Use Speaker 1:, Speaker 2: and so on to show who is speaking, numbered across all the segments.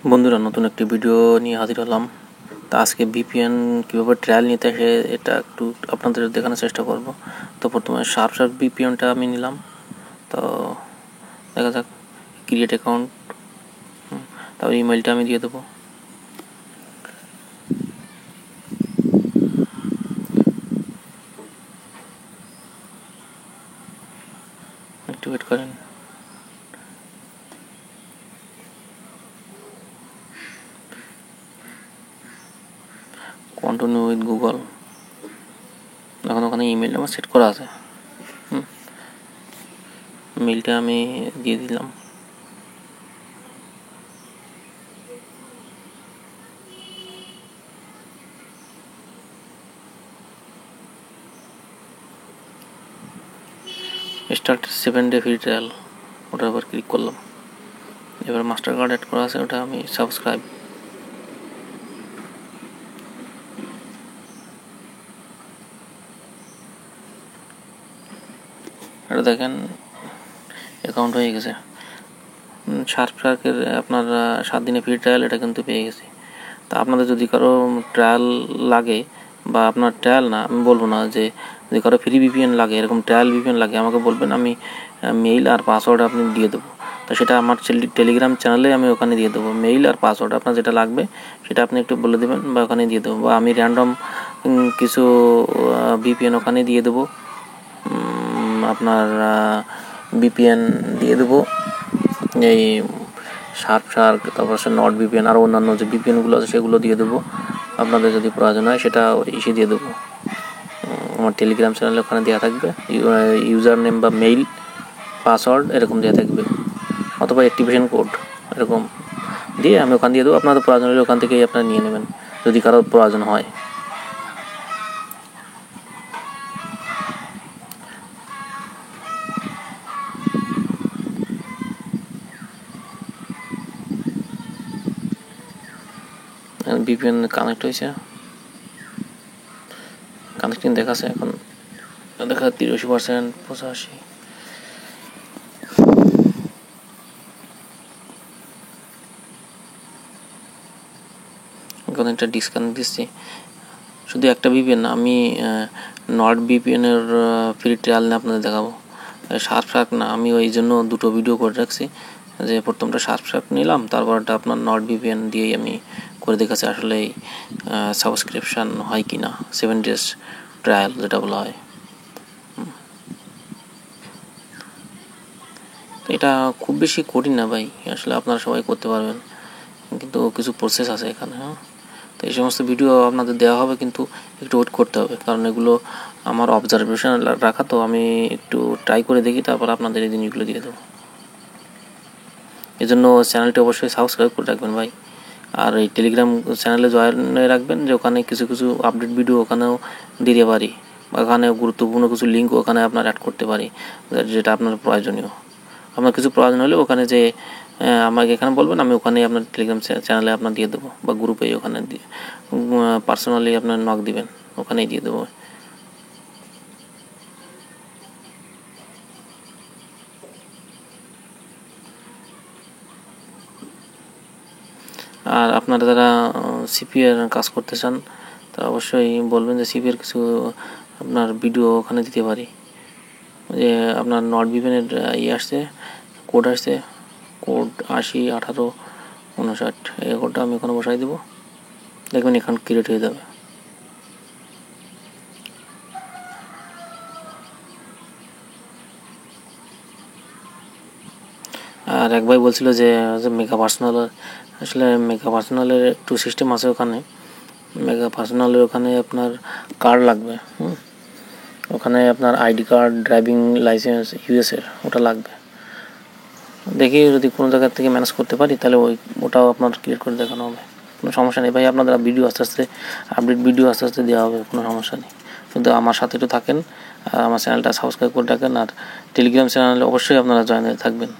Speaker 1: বন্ধুরা, নতুন একটি ভিডিও নিয়ে হাজির হলাম। তা আজকে ভিপিএন কীভাবে ট্রায়াল নিতে আসে এটা একটু আপনাদের দেখানোর চেষ্টা করব। তো প্রথমে শার্প ভিপিএনটা আমি নিলাম। তো দেখা যাক, ক্রিয়েট অ্যাকাউন্ট, তারপর ইমেলটা আমি দিয়ে দেবো। একটু ওয়েট করেন। Continue with Google. এখন ওখানে ইমেলটা আমার সেট করা আছে। মেলটা আমি দিয়ে দিলাম। স্টার্ট 7 ডে ফ্রি ট্রায়াল, ওটার উপর ক্লিক করলাম। এবার মাস্টার কার্ড অ্যাড করা আছে, ওটা আমি সাবস্ক্রাইব। এটা দেখেন অ্যাকাউন্ট হয়ে গেছে। শার্কের আপনার 7 দিনে ফ্রি ট্রায়াল এটা কিন্তু পেয়ে গেছি। তা আপনাদের যদি কারো ট্রায়াল লাগে, বা আপনার ট্রায়াল না, আমি বলবো না, যে যদি কারো ফ্রি ভিপিএন লাগে, এরকম ট্রায়াল ভিপিএন লাগে, আমাকে বলবেন, আমি মেইল আর পাসওয়ার্ড আপনি দিয়ে দেবো। তো সেটা আমার টেলিগ্রাম চ্যানেলে আমি ওখানে দিয়ে দেবো। মেইল আর পাসওয়ার্ড আপনার যেটা লাগবে সেটা আপনি একটু বলে দেবেন, বা ওখানে দিয়ে দেবো, বা আমি র্যান্ডম কিছু ভিপিএন ওখানে দিয়ে দেবো। আপনার ভিপিএন দিয়ে দেবো, এই শার্ক, তারপর নট ভিপিএন, আরও অন্যান্য যে ভিপিএনগুলো আছে সেগুলো দিয়ে দেবো। আপনাদের যদি প্রয়োজন হয় সেটা এসে দিয়ে দেবো। আমার টেলিগ্রাম চ্যানেলে ওখানে দেওয়া থাকবে, ইউজার নেম বা মেইল, পাসওয়ার্ড এরকম দেওয়া থাকবে, অথবা অ্যাক্টিভেশন কোড এরকম দিয়ে আমি ওখানে দিয়ে দেবো। আপনাদের প্রয়োজন হলে ওখান থেকেই আপনারা নিয়ে নেবেন যদি কারোর প্রয়োজন হয়। ভিপিএন কানেক্ট হয়েছে, কানেক্টিং দেখাচ্ছে, এখন দেখা 83%, 85। এখন একটা ডিসকানেক্ট দিচ্ছি। শুধু একটা ভিপিএন না, আমি নট ভিপিএনের ফ্রি ট্রায়াল নিয়ে আপনাদের দেখাবো। শার্ক না, আমি ওই জন্য দুটো ভিডিও করে রাখছি, যে প্রথমটা শার্ক নিলাম, তারপরটা আপনার নট ভিপিএন দিয়েই আমি করে দেখাচ্ছি আসলে সাবস্ক্রিপশান হয় কি না, 7 ডেজ ট্রায়াল যেটা বলা হয়। এটা খুব বেশি কঠিন না ভাই, আসলে আপনারা সবাই করতে পারবেন, কিন্তু কিছু প্রসেস আছে এখানে। তো এই সমস্ত ভিডিও আপনাদের দেওয়া হবে, কিন্তু একটু ওয়েট করতে হবে, কারণ এগুলো আমার অবজারভেশন রাখা, তো আমি একটু ট্রাই করে দেখি, তারপর আপনাদের এই জিনিসগুলো দিয়ে দেবো। এই জন্য চ্যানেলটি অবশ্যই সাবস্ক্রাইব করে রাখবেন ভাই, আর এই টেলিগ্রাম চ্যানেলে জয়েন রাখবেন, যে ওখানে কিছু আপডেট ভিডিও ওখানেও দিতে পারি, বা ওখানে গুরুত্বপূর্ণ কিছু লিঙ্ক ওখানে আপনার অ্যাড করতে পারি, যেটা আপনার প্রয়োজনীয়। আপনার কিছু প্রয়োজন হলে ওখানে যে আমাকে এখানে বলবেন, আমি ওখানেই আপনার টেলিগ্রাম চ্যানেলে আপনার দিয়ে দেবো, বা গ্রুপে ওখানে দিয়ে পার্সোনালি আপনার নক দিবেন, ওখানেই দিয়ে দেবো। আর আপনারা যারা সিপিএর কাজ করতে চান, তারা অবশ্যই বলবেন যে সিপিএর কিছু আপনার ভিডিও ওখানে দিতে পারি। যে আপনার নট ভিপিএনের আসছে, কোড আসছে, কোড 80 18 59, এই কোডটা আমি ওখানে বসাই দেবো, দেখবেন এখানে ক্রিয়েট হয়ে যাবে। আর এক ভাই বলছিল যে মেগা পার্সোনাল, আসলে মেগা পার্সোনালের একটু সিস্টেম আছে ওখানে। মেগা পার্সোনালের ওখানে আপনার কার্ড লাগবে, ওখানে আপনার আইডি কার্ড, ড্রাইভিং লাইসেন্স ইউএসের, ওটা লাগবে। দেখি যদি কোনো জায়গা থেকে ম্যানেজ করতে পারি, তাহলে ওটাও আপনার ক্লিয়ার করে দেখানো হবে, কোনো সমস্যা নেই ভাই। আপনাদের ভিডিও আস্তে আস্তে আপডেট ভিডিও আস্তে আস্তে দেওয়া হবে, কোনো সমস্যা নেই। কিন্তু আমার সাথে একটু থাকেন, আর আমার চ্যানেলটা সাবস্ক্রাইব করে রাখেন, আর টেলিগ্রাম চ্যানেলে অবশ্যই আপনারা জয়েন হয়ে থাকবেন।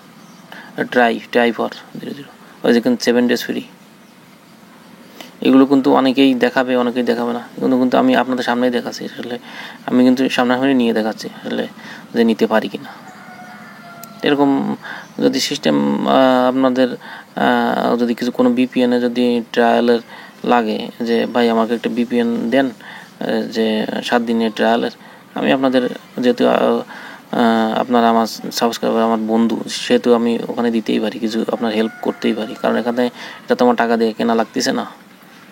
Speaker 1: ট্রাই ফর 00, ওই যে কিন্তু 7 ডেজ ফ্রি। এগুলো কিন্তু অনেকেই দেখাবে, অনেকেই দেখাবে না, কিন্তু আমি আপনাদের সামনেই দেখাচ্ছি। আসলে আমি কিন্তু সামনাসামনি নিয়ে দেখাচ্ছি আসলে, যে নিতে পারি কিনা। এরকম যদি সিস্টেম আপনাদের যদি কোনো বিপিএনে যদি ট্রায়ালের লাগে যে ভাই আমাকে একটা বিপিএন দেন যে 7 দিনের ট্রায়ালের, আমি আপনাদের যেহেতু আপনারা আমার সাবস্ক্রাইবার, আমার বন্ধু, সেহেতু আমি ওখানে দিতেই পারি, কিছু আপনার হেল্প করতেই পারি, কারণ এখানে এটা তো আমার টাকা দিয়ে কেনা লাগতেছে না,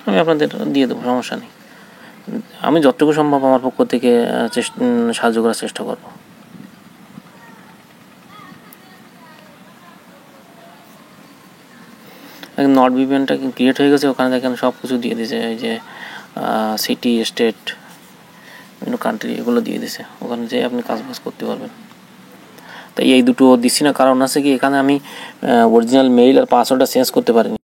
Speaker 1: আমি আপনাদের দিয়ে দেবো, সমস্যা নেই। আমি যতটুকু সম্ভব আমার পক্ষ থেকে সাহায্য করার চেষ্টা করব। নট ভিপিএনটা ক্রিয়েট হয়ে গেছে, ওখানে দেখেন সব কিছু দিয়ে দিয়েছে, এই যে সিটি, স্টেট, বিভিন্ন কান্ট্রি, এগুলো দিয়ে দিয়েছে, ওখানে যেয়ে আপনি কাজ করতে পারবেন। তাই এই দুটো দিচ্ছি না, কারণ আছে কি এখানে আমি অরিজিনাল মেইল আর পাসওয়ার্ডটা চেঞ্জ করতে পারিনি।